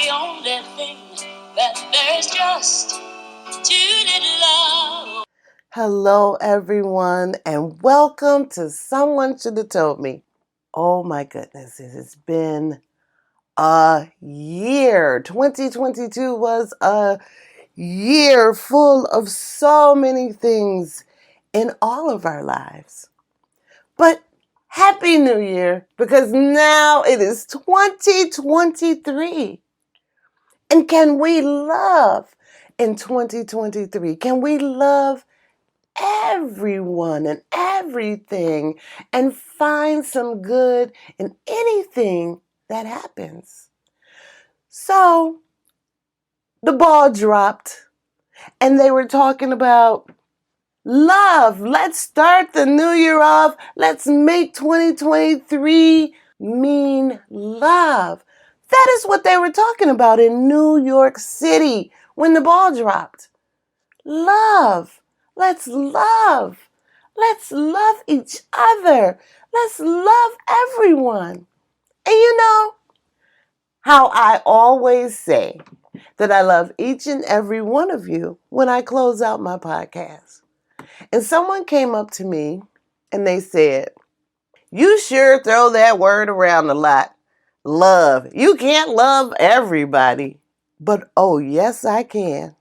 the only thing that there's just too little love. Hello, everyone, and welcome to Someone Should Have Told Me. Oh my goodness, it has been a year. 2022 was a year full of so many things in all of our lives. But Happy New Year, because now it is 2023. And can we love in 2023? Can we love everyone and everything and find some good in anything that happens? So the ball dropped and they were talking about love. Let's start the new year off. Let's make 2023 mean love. That is what they were talking about in New York City when the ball dropped. Love. Let's love. Let's love each other. Let's love everyone. And you know how I always say that I love each and every one of you when I close out my podcast. And someone came up to me and they said, "You sure throw that word around a lot. Love. You can't love everybody." But oh, yes, I can.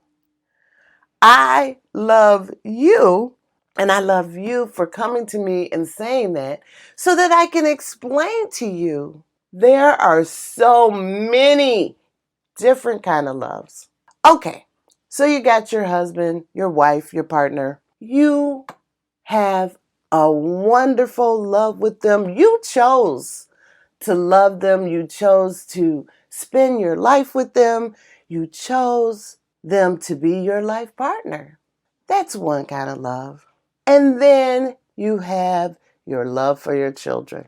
I love you, and I love you for coming to me and saying that so that I can explain to you there are so many different kind of loves. Okay, so you got your husband, your wife, your partner. You have a wonderful love with them. You chose to love them. You chose to spend your life with them. You chose them to be your life partner. That's one kind of love. And then you have your love for your children.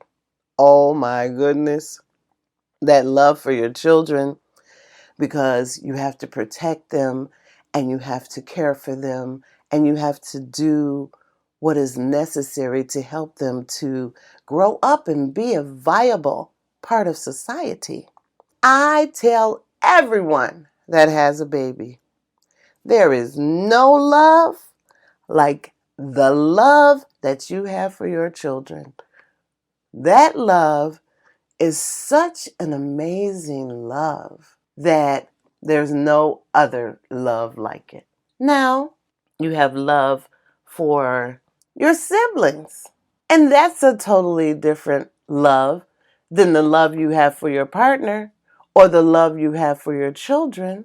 Oh my goodness. That love for your children, because you have to protect them and you have to care for them and you have to do what is necessary to help them to grow up and be a viable part of society. I tell everyone that has a baby, there is no love like the love that you have for your children. That love is such an amazing love that there's no other love like it. Now, you have love for your siblings, and that's a totally different love than the love you have for your partner or the love you have for your children.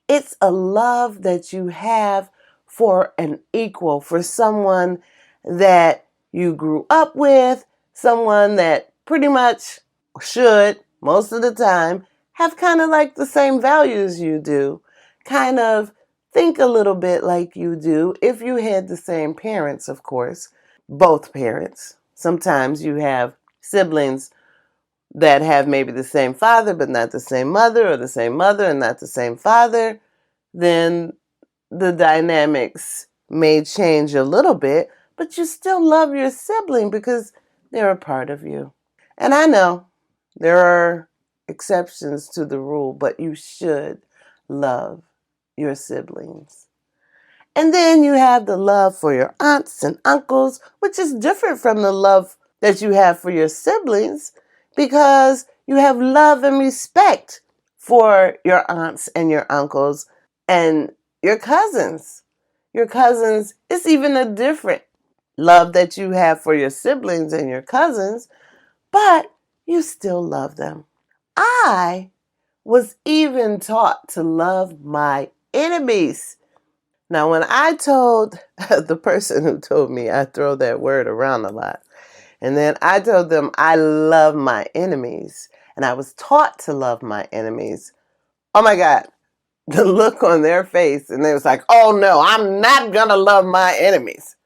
It's a love that you have for an equal, for someone that you grew up with, someone that pretty much should, most of the time, have kind of like the same values you do, kind of think a little bit like you do, if you had the same parents, of course, both parents. Sometimes you have siblings that have maybe the same father but not the same mother, or the same mother and not the same father. Then the dynamics may change a little bit, but you still love your sibling because they're a part of you. And I know there are exceptions to the rule, but you should love your siblings. And then you have the love for your aunts and uncles, which is different from the love that you have for your siblings, because you have love and respect for your aunts and your uncles and your cousins. Your cousins, it's even a different love that you have for your siblings and your cousins, but you still love them. I was even taught to love my enemies. Now, when I told the person who told me, I throw that word around a lot, and then I told them I love my enemies, and I was taught to love my enemies. Oh my God, the look on their face, and they was like, "Oh no, I'm not gonna love my enemies."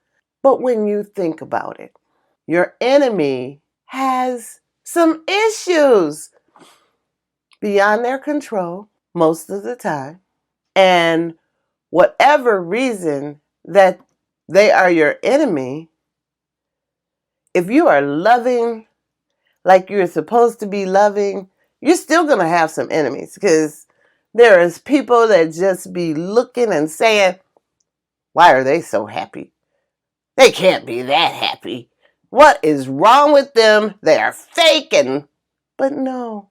But when you think about it, your enemy has some issues beyond their control most of the time. And whatever reason that they are your enemy, if you are loving like you're supposed to be loving, you're still going to have some enemies, because there is people that just be looking and saying, why are they so happy? They can't be that happy. What is wrong with them? They are faking. But no,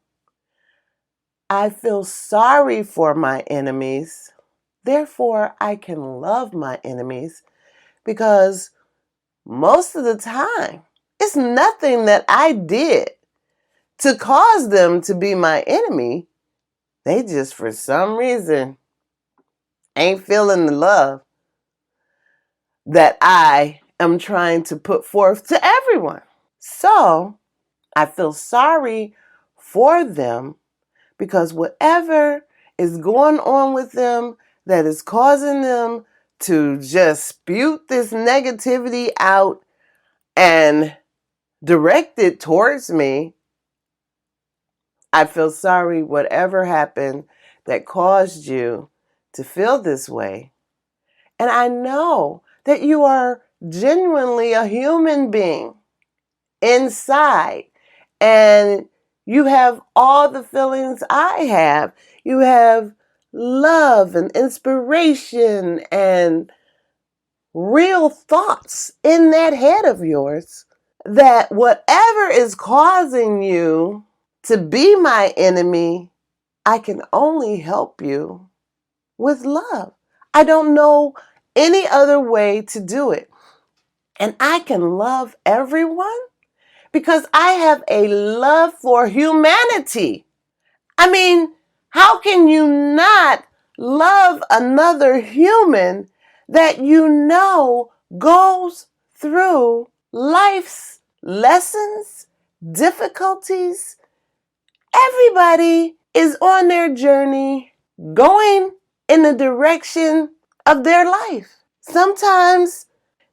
I feel sorry for my enemies. Therefore, I can love my enemies, because most of the time, it's nothing that I did to cause them to be my enemy. They just, for some reason, ain't feeling the love that I am trying to put forth to everyone. So I feel sorry for them, because whatever is going on with them that is causing them to just spew this negativity out and direct it towards me, I feel sorry whatever happened that caused you to feel this way. And I know that you are genuinely a human being inside, and you have all the feelings I have. You have love and inspiration and real thoughts in that head of yours, that whatever is causing you to be my enemy, I can only help you with love. I don't know any other way to do it. And I can love everyone because I have a love for humanity. I mean, how can you not love another human that you know goes through life's lessons, difficulties? Everybody is on their journey going in the direction of their life. Sometimes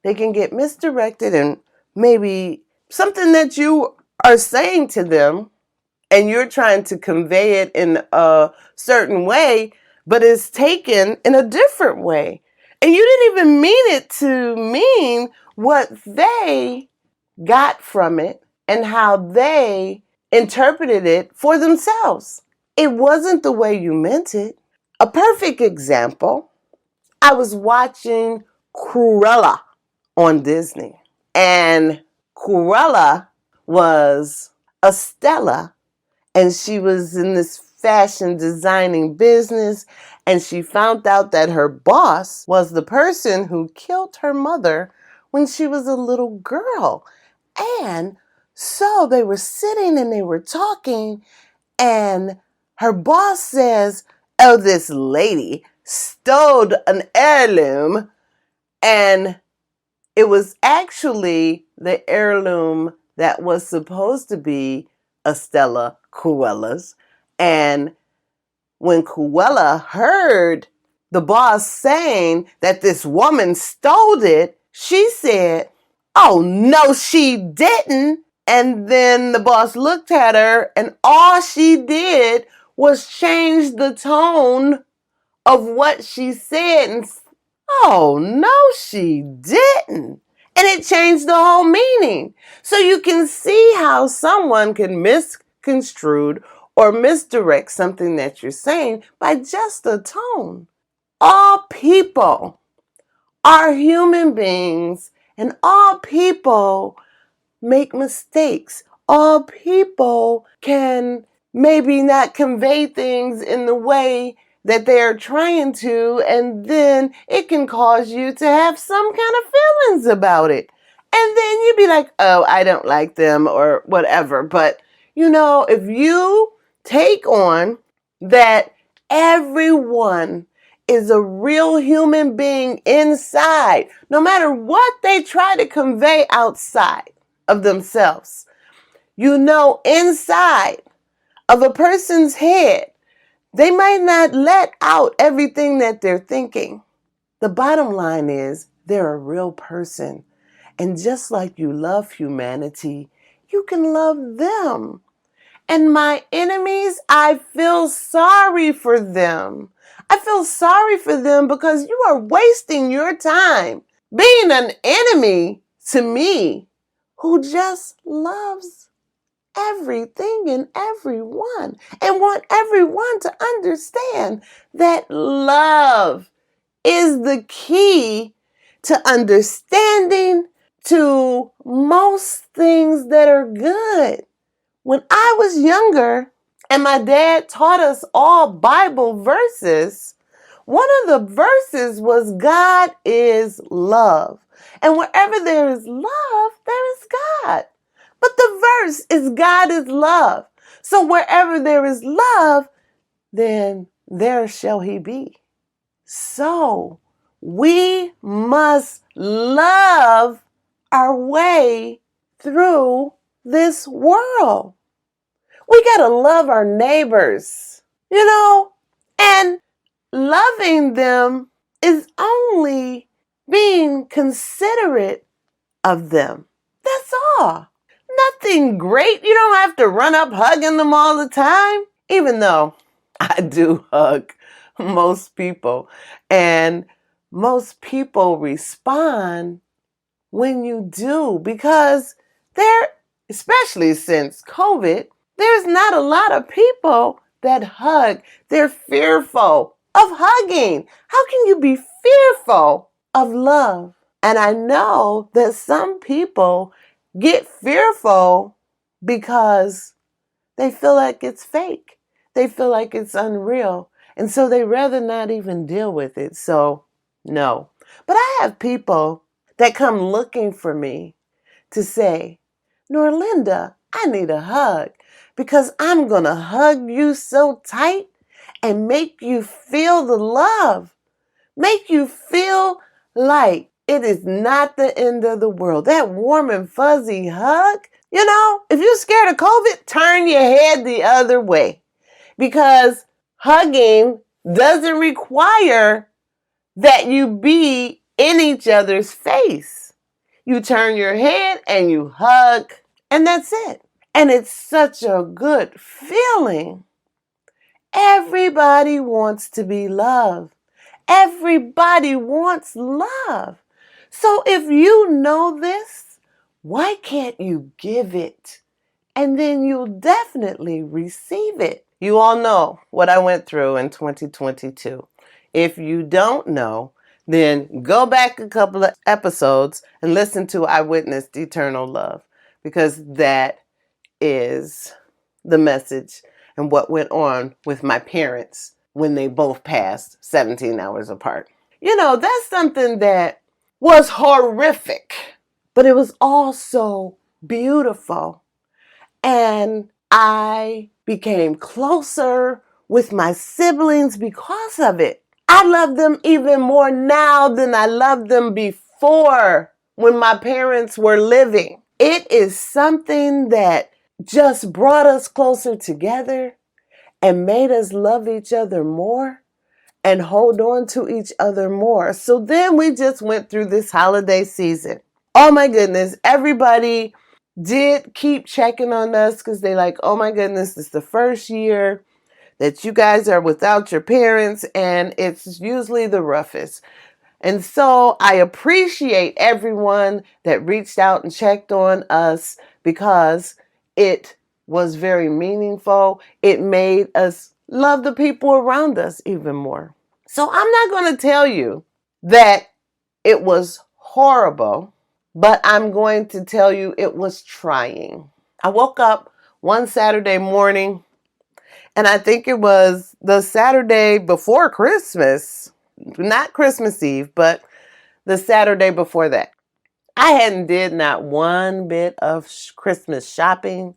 they can get misdirected, and maybe something that you are saying to them and you're trying to convey it in a certain way, but it's taken in a different way. And you didn't even mean it to mean what they got from it and how they interpreted it for themselves. It wasn't the way you meant it. A perfect example, I was watching Cruella on Disney, and Cruella was a Stella, and she was in this fashion designing business, and she found out that her boss was the person who killed her mother when she was a little girl. And so they were sitting and they were talking, and her boss says, oh, this lady stole an heirloom, and it was actually the heirloom that was supposed to be Estella Cruella's. And when Cruella heard the boss saying that this woman stole it, she said, oh, no, she didn't. And then the boss looked at her, and all she did was change the tone of what she said. And oh, no, she didn't. And it changed the whole meaning. So you can see how someone can misconstrue or misdirect something that you're saying by just a tone. All people are human beings, and all people make mistakes. All people can maybe not convey things in the way that they're trying to, and then it can cause you to have some kind of feelings about it. And then you'd be like, oh, I don't like them or whatever. But, if you take on that everyone is a real human being inside, no matter what they try to convey outside of themselves. Inside of a person's head, they might not let out everything that they're thinking. The bottom line is they're a real person. And just like you love humanity, you can love them. And my enemies, I feel sorry for them. I feel sorry for them because you are wasting your time being an enemy to me who just loves everything and everyone and want everyone to understand that love is the key to understanding to most things that are good. When I was younger and my dad taught us all Bible verses, one of the verses was God is love. And wherever there is love, there is God. But the verse is God is love. So wherever there is love, then there shall he be. So we must love our way through this world. We got to love our neighbors, and loving them is only being considerate of them. That's all. Nothing great. You don't have to run up hugging them all the time, even though I do hug most people. And most people respond when you do because especially since COVID, there's not a lot of people that hug. They're fearful of hugging. How can you be fearful of love? And I know that some people get fearful because they feel like it's fake. They feel like it's unreal. And so they rather not even deal with it. So, no. But I have people that come looking for me to say, Norlinda, I need a hug because I'm going to hug you so tight and make you feel the love. Make you feel like it is not the end of the world. That warm and fuzzy hug, if you're scared of COVID, turn your head the other way because hugging doesn't require that you be in each other's face. You turn your head and you hug, and that's it. And it's such a good feeling. Everybody wants to be loved. Everybody wants love. So if you know this, why can't you give it? And then you'll definitely receive it. You all know what I went through in 2022. If you don't know, then go back a couple of episodes and listen to I Witnessed Eternal Love, because that is the message and what went on with my parents when they both passed 17 hours apart. That's something that was horrific, but it was also beautiful. And I became closer with my siblings because of it. I love them even more now than I loved them before when my parents were living. It is something that just brought us closer together and made us love each other more and hold on to each other more. So then we just went through this holiday season. Oh my goodness, everybody did keep checking on us because they like, oh my goodness, it's the first year that you guys are without your parents, and it's usually the roughest. And so I appreciate everyone that reached out and checked on us because it was very meaningful. It made us love the people around us even more. So I'm not going to tell you that it was horrible, but I'm going to tell you it was trying. I woke up one Saturday morning, and I think it was the Saturday before Christmas, not Christmas Eve, but the Saturday before that. I hadn't did not one bit of Christmas shopping.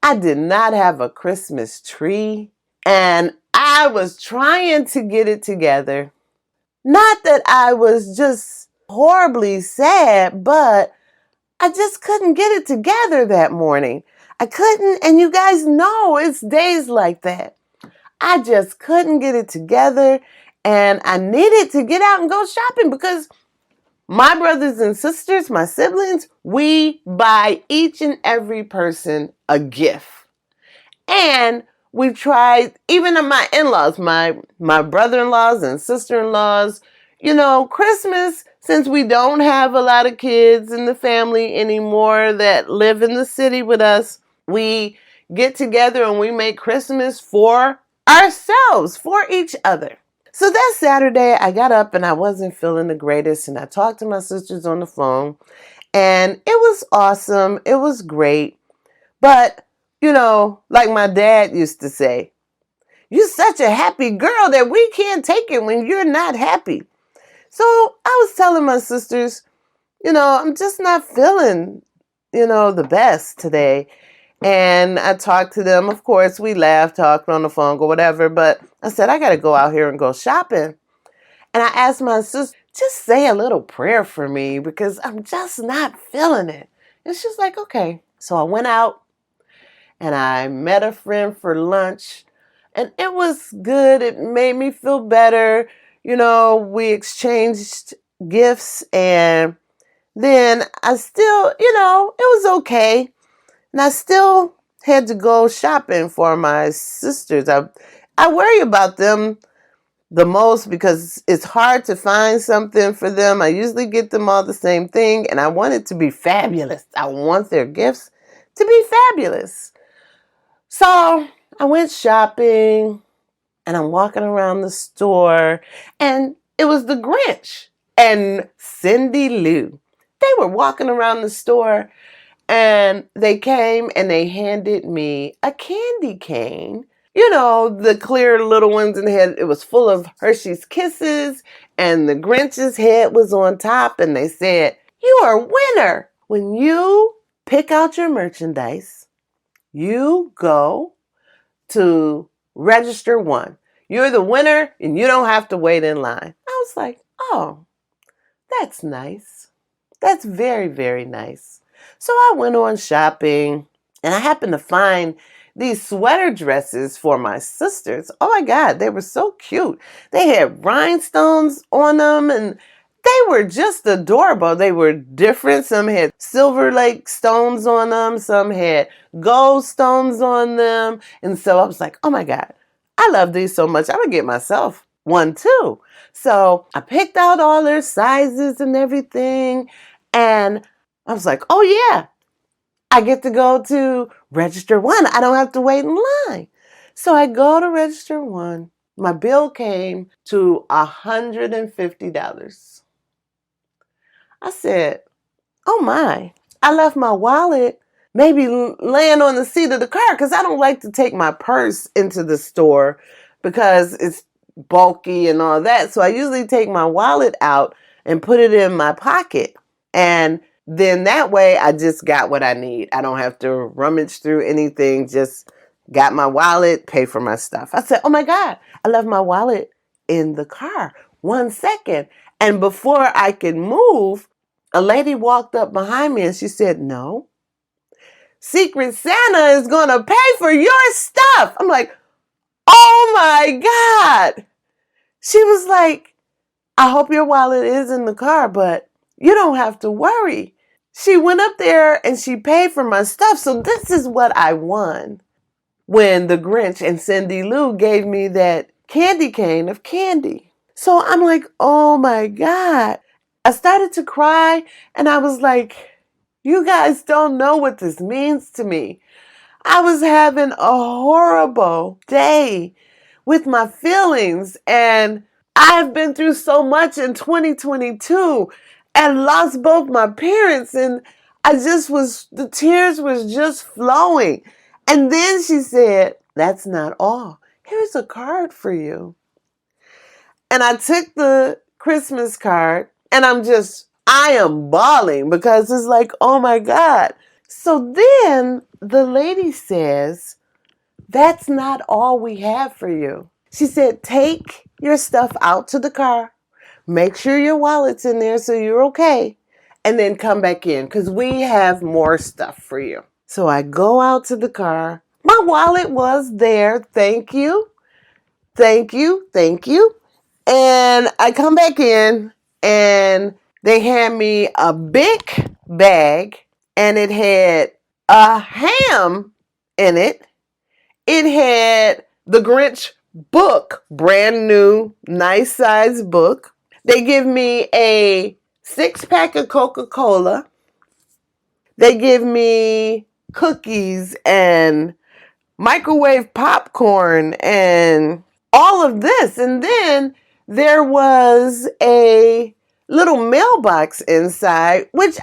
I did not have a Christmas tree, and I was trying to get it together. Not that I was just horribly sad, but I just couldn't get it together that morning. I couldn't, and you guys know it's days like that. I just couldn't get it together, and I needed to get out and go shopping because my brothers and sisters, my siblings, we buy each and every person a gift. And we tried, even my in-laws, my brother-in-laws and sister-in-laws, Christmas, since we don't have a lot of kids in the family anymore that live in the city with us, We get together and we make Christmas for ourselves, for each other. So that Saturday, I got up and I wasn't feeling the greatest, and I talked to my sisters on the phone, and it was awesome. It was great. But, like my dad used to say, you're such a happy girl that we can't take it when you're not happy. So I was telling my sisters, I'm just not feeling, the best today. And I talked to them. Of course, we laughed, talked on the phone, or whatever. But I said, I got to go out here and go shopping. And I asked my sister, just say a little prayer for me because I'm just not feeling it. And she's like, okay. So I went out and I met a friend for lunch. And it was good. It made me feel better. We exchanged gifts, and then I still, it was okay. And I still had to go shopping for my sisters. I worry about them the most because it's hard to find something for them. I usually get them all the same thing, and I want it to be fabulous. I want their gifts to be fabulous. So I went shopping, and I'm walking around the store, and it was the Grinch and Cindy Lou. They were walking around the store, and they came and they handed me a candy cane. The clear little ones, in the head. It was full of Hershey's Kisses, and the Grinch's head was on top, and they said, you are a winner. When you pick out your merchandise, you go to register 1. You're the winner, and you don't have to wait in line. I was like, oh, that's nice. That's very, very nice. So I went on shopping, and I happened to find these sweater dresses for my sisters. Oh my God, they were so cute. They had rhinestones on them, and they were just adorable. They were different. Some had Silver Lake stones on them. Some had gold stones on them. And so I was like, oh my God, I love these so much. I'm going to get myself one too. So I picked out all their sizes and everything. And I was like, oh yeah, I get to go to register 1. I don't have to wait in line. So I go to register 1. My bill came to $150. I said, oh my, I left my wallet maybe laying on the seat of the car because I don't like to take my purse into the store because it's bulky and all that. So I usually take my wallet out and put it in my pocket. And then that way I just got what I need. I don't have to rummage through anything, just got my wallet, pay for my stuff. I said, oh my God, I left my wallet in the car. 1 second. And before I could move, a lady walked up behind me and she said, no, Secret Santa is going to pay for your stuff. I'm like, oh my God. She was like, I hope your wallet is in the car, but you don't have to worry. She went up there and she paid for my stuff. So this is what I won when the Grinch and Cindy Lou gave me that candy cane of candy. So I'm like, oh my God. I started to cry and I was like, you guys don't know what this means to me. I was having a horrible day with my feelings, and I've been through so much in 2022 and lost both my parents, and the tears was just flowing. And then she said, that's not all. Here's a card for you. And I took the Christmas card, and I am bawling because it's like, oh my God. So then the lady says, that's not all we have for you. She said, take your stuff out to the car. Make sure your wallet's in there so you're okay. And then come back in because we have more stuff for you. So I go out to the car. My wallet was there. Thank you. Thank you. Thank you. And I come back in and they hand me a big bag and it had a ham in it. It had the Grinch book, brand new, nice size book. They give me a 6-pack of Coca-Cola. They give me cookies and microwave popcorn and all of this. And then there was a little mailbox inside, which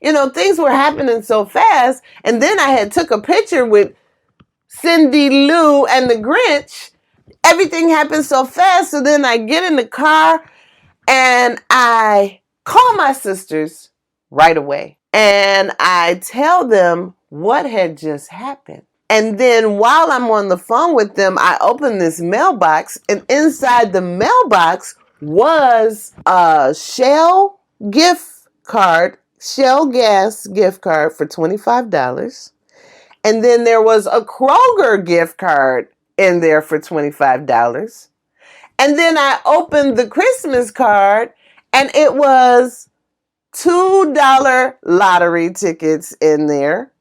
things were happening so fast. And then I had took a picture with Cindy Lou and the Grinch. Everything happened so fast. So then I get in the car and I call my sisters right away. And I tell them what had just happened. And then while I'm on the phone with them, I open this mailbox, and inside the mailbox was a Shell gas gift card for $25. And then there was a Kroger gift card in there for $25. And then I opened the Christmas card, and it was $2 lottery tickets in there.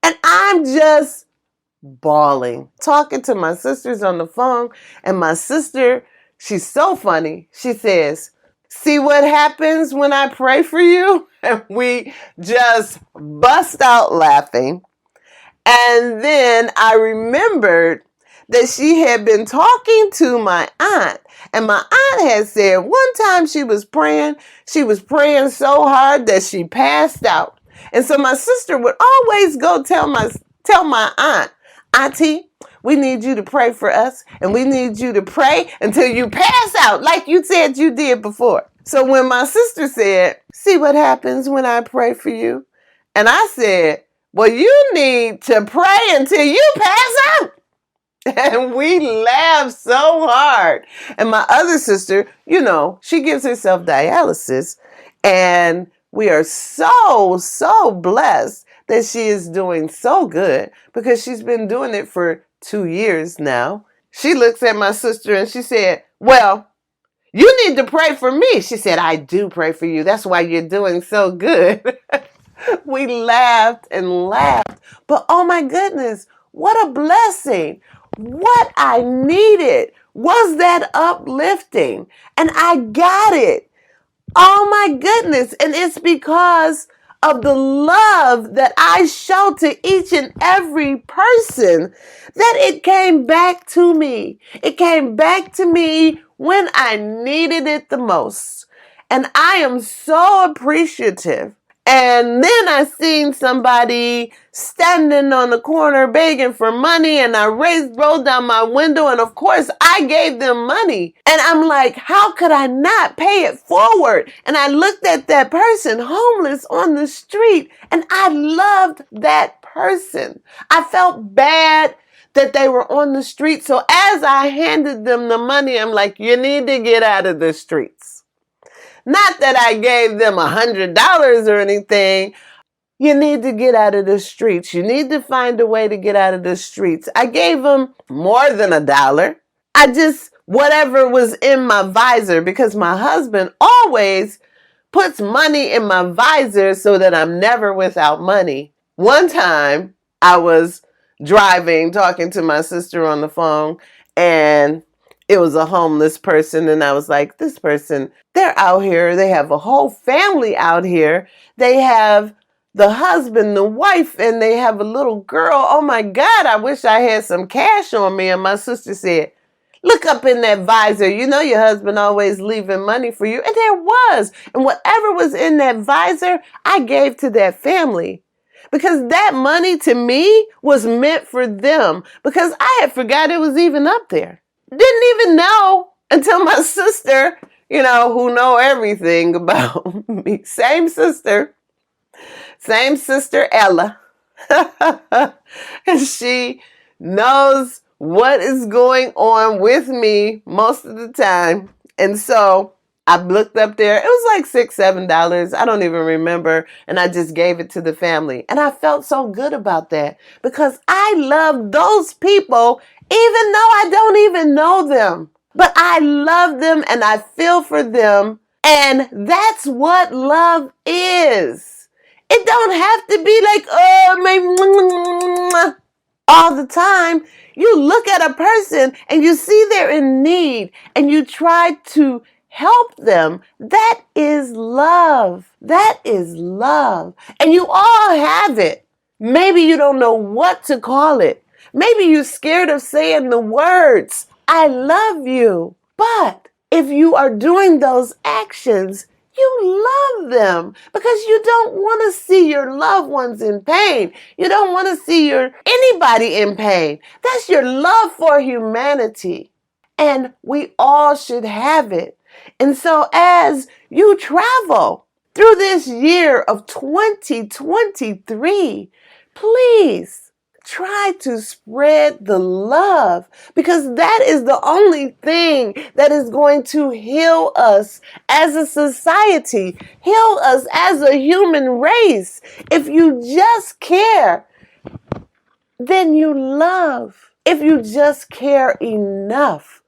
And I'm just bawling, talking to my sisters on the phone. And my sister, she's so funny. She says, "See what happens when I pray for you?" And we just bust out laughing. And then I remembered that she had been talking to my aunt. And my aunt had said one time she was praying so hard that she passed out. And so my sister would always go tell my aunt, "Auntie, we need you to pray for us, and we need you to pray until you pass out like you said you did before." So when my sister said, "See what happens when I pray for you?" And I said, "Well, you need to pray until you pass out." And we laughed so hard. And my other sister, she gives herself dialysis. And we are so, so blessed that she is doing so good because she's been doing it for 2 years now. She looks at my sister and she said, "Well, you need to pray for me." She said, "I do pray for you. That's why you're doing so good." We laughed and laughed. But oh my goodness, what a blessing. What I needed was that uplifting. And I got it. Oh my goodness. And it's because of the love that I show to each and every person that it came back to me. It came back to me when I needed it the most. And I am so appreciative. And then I seen somebody standing on the corner begging for money, and I rolled down my window, and of course I gave them money. And I'm like, how could I not pay it forward? And I looked at that person homeless on the street, and I loved that person. I felt bad that they were on the street. So as I handed them the money, I'm like, you need to get out of the streets. Not that I gave them $100 or anything. You need to get out of the streets. You need to find a way to get out of the streets. I gave them more than $1. Whatever was in my visor, because my husband always puts money in my visor so that I'm never without money. One time I was driving, talking to my sister on the phone, and it was a homeless person. And I was like, this person, they're out here. They have a whole family out here. They have the husband, the wife, and they have a little girl. Oh my God, I wish I had some cash on me. And my sister said, look up in that visor. You know your husband always leaving money for you. And there was. And whatever was in that visor, I gave to that family. Because that money to me was meant for them. Because I had forgot it was even up there. Didn't even know until my sister, who know everything about me. Same sister Ella. And she knows what is going on with me most of the time. And so I looked up there. It was like $6, $7. I don't even remember. And I just gave it to the family. And I felt so good about that because I love those people even though I don't even know them. But I love them and I feel for them. And that's what love is. It don't have to be like, all the time. You look at a person and you see they're in need and you try to help them. That is love. That is love. And you all have it. Maybe you don't know what to call it. Maybe you're scared of saying the words, I love you. But if you are doing those actions, you love them because you don't want to see your loved ones in pain. You don't want to see anybody in pain. That's your love for humanity. And we all should have it. And so as you travel through this year of 2023, please try to spread the love because that is the only thing that is going to heal us as a society, heal us as a human race. If you just care, then you love. If you just care enough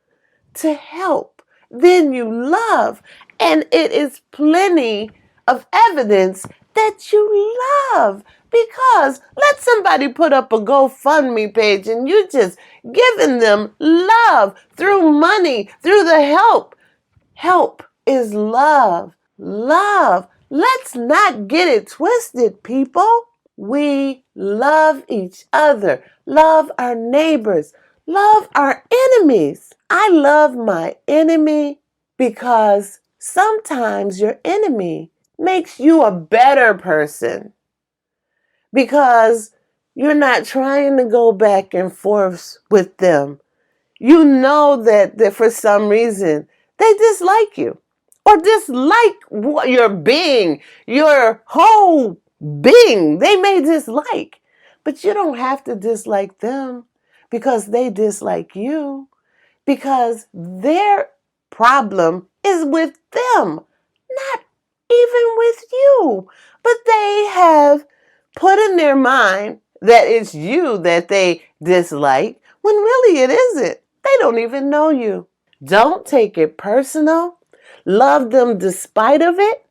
to help, then you love. And it is plenty of evidence that you love because let somebody put up a GoFundMe page and you just giving them love through money, through the help. Help is love. Love. Let's not get it twisted, people. We love each other, love our neighbors, love our enemies. I love my enemy because sometimes your enemy makes you a better person because you're not trying to go back and forth with them. You know that for some reason they dislike you or dislike what your being, your whole being. They may dislike, but you don't have to dislike them because they dislike you because their problem is with them, not even with you. But they have put in their mind that it's you that they dislike when really it isn't. They don't even know you. Don't take it personal. Love them despite of it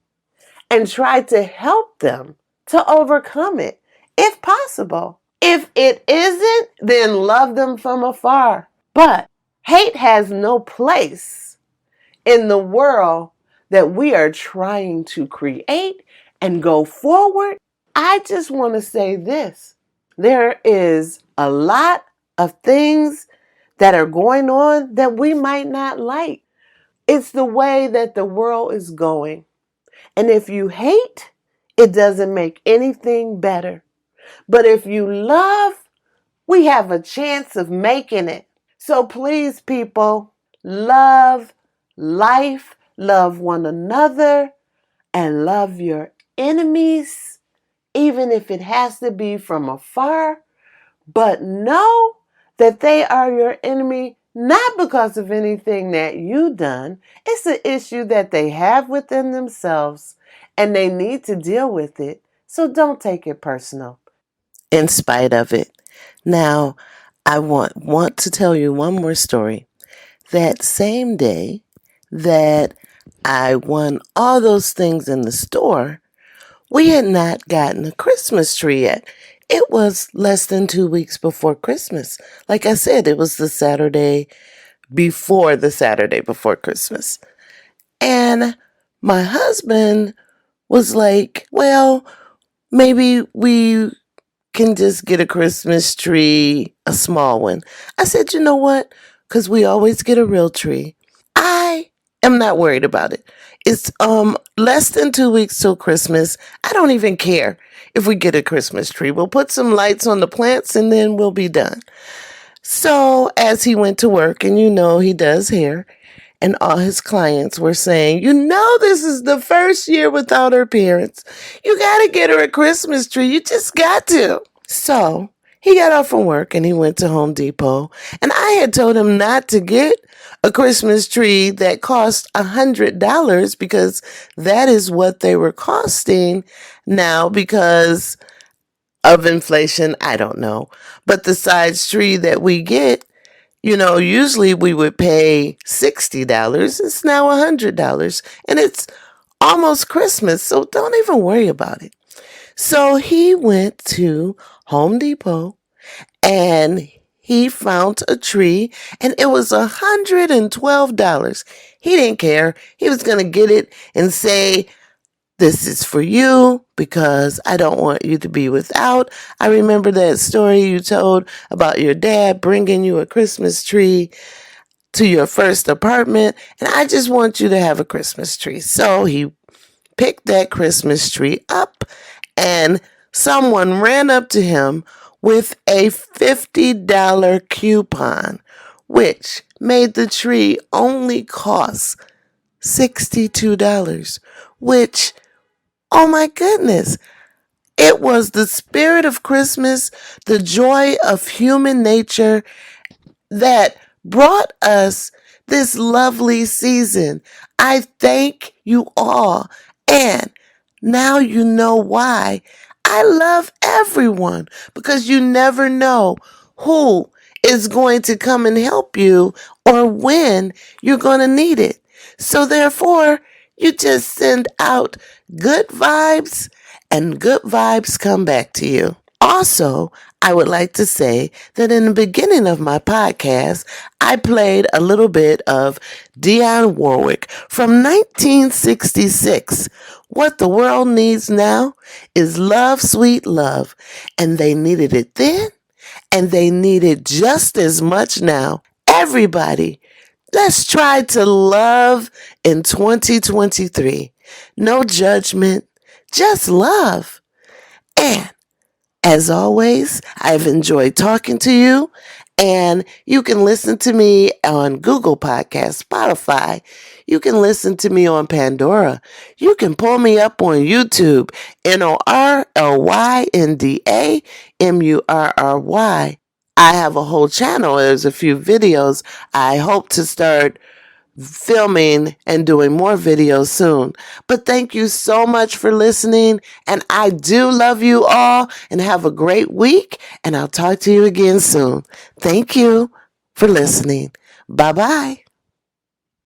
and try to help them to overcome it if possible. If it isn't, then love them from afar. But hate has no place in the world that we are trying to create and go forward. I just want to say this. There is a lot of things that are going on that we might not like. It's the way that the world is going. And if you hate, it doesn't make anything better. But if you love, we have a chance of making it. So please, people, love life, love one another, and love your enemies, even if it has to be from afar. But know that they are your enemy not because of anything that you done. It's an issue that they have within themselves and they need to deal with it. So don't take it personal in spite of it. Now, I want to tell you one more story. That same day that I won all those things in the store, we had not gotten a Christmas tree yet. It was less than 2 weeks before Christmas. Like I said, it was the Saturday before Christmas. And my husband was like, well, maybe we can just get a Christmas tree, a small one. I said, you know what? Because we always get a real tree. I am not worried about it. It's less than 2 weeks till Christmas. I don't even care if we get a Christmas tree. We'll put some lights on the plants and then we'll be done. So as he went to work, and he does hair, and all his clients were saying, this is the first year without her parents. You got to get her a Christmas tree. You just got to. So he got off from work and he went to Home Depot. And I had told him not to get a Christmas tree that cost $100 because that is what they were costing now because of inflation. I don't know. But the size tree that we get, usually we would pay $60. It's now $100. And it's almost Christmas, so don't even worry about it. So he went to Home Depot and he found a tree and it was $112. He didn't care. He was going to get it and say, This is for you because I don't want you to be without. I remember that story you told about your dad bringing you a Christmas tree to your first apartment, and I just want you to have a Christmas tree. So he picked that Christmas tree up, and someone ran up to him with a $50 coupon, which made the tree only cost $62, which, oh my goodness, it was the spirit of Christmas, the joy of human nature that brought us this lovely season. I thank you all. And now you know why I love everyone, because you never know who is going to come and help you or when you're going to need it. So therefore, you just send out good vibes and good vibes come back to you. Also, I would like to say that in the beginning of my podcast, I played a little bit of Dionne Warwick from 1966. What the world needs now is love, sweet love. And they needed it then, and they need it just as much now. Everybody, let's try to love in 2023. No judgment, just love. And as always, I've enjoyed talking to you, and you can listen to me on Google Podcasts, Spotify. You can listen to me on Pandora. You can pull me up on YouTube, NORLYNDAMURRY. I have a whole channel. There's a few videos. I hope to start filming and doing more videos soon. But thank you so much for listening. And I do love you all, and have a great week. And I'll talk to you again soon. Thank you for listening. Bye bye.